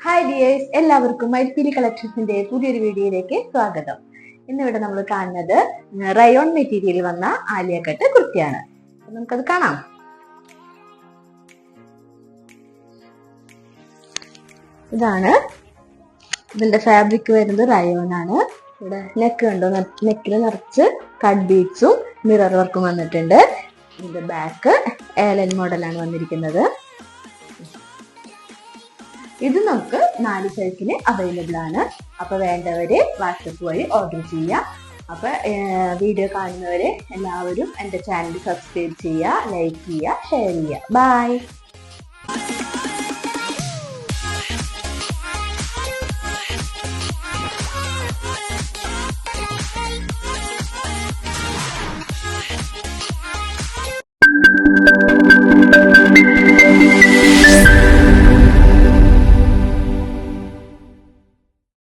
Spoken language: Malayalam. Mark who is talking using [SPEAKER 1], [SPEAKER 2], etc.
[SPEAKER 1] ഹായ് ഡിയേഴ്സ്, എല്ലാവർക്കും മൈൽപീലി കളക്ഷൻസിന്റെ പുതിയൊരു വീഡിയോയിലേക്ക് സ്വാഗതം. ഇന്നിവിടെ നമ്മൾ കാണുന്നത് റയോൺ മെറ്റീരിയൽ വന്ന ആലിയ കട്ട് കുർത്തിയാണ്. നമുക്കത് കാണാം. ഇതാണ് ഇതിന്റെ ഫാബ്രിക് വരുന്നത് റയോൺ ആണ്. ഇവിടെ നെക്ക് കണ്ടോ, നെക്കിൽ നിറച്ച് കട്ട് ബീഡ്സും മിറർ വർക്കും വന്നിട്ടുണ്ട്. ഇതിന്റെ ബാക്ക് ഏലൻ മോഡലാണ് വന്നിരിക്കുന്നത്. ഇത് നമുക്ക് 4 സൈസിന് അവൈലബിൾ ആണ്. അപ്പൊ വേണ്ടവര് വാട്സപ്പ് വഴി ഓർഡർ ചെയ്യാം. അപ്പൊ വീഡിയോ കാണുന്നവര് എല്ലാവരും എന്റെ ചാനൽ സബ്സ്ക്രൈബ് ചെയ്യുക, ലൈക്ക് ചെയ്യുക, ഷെയർ ചെയ്യുക. ബൈ.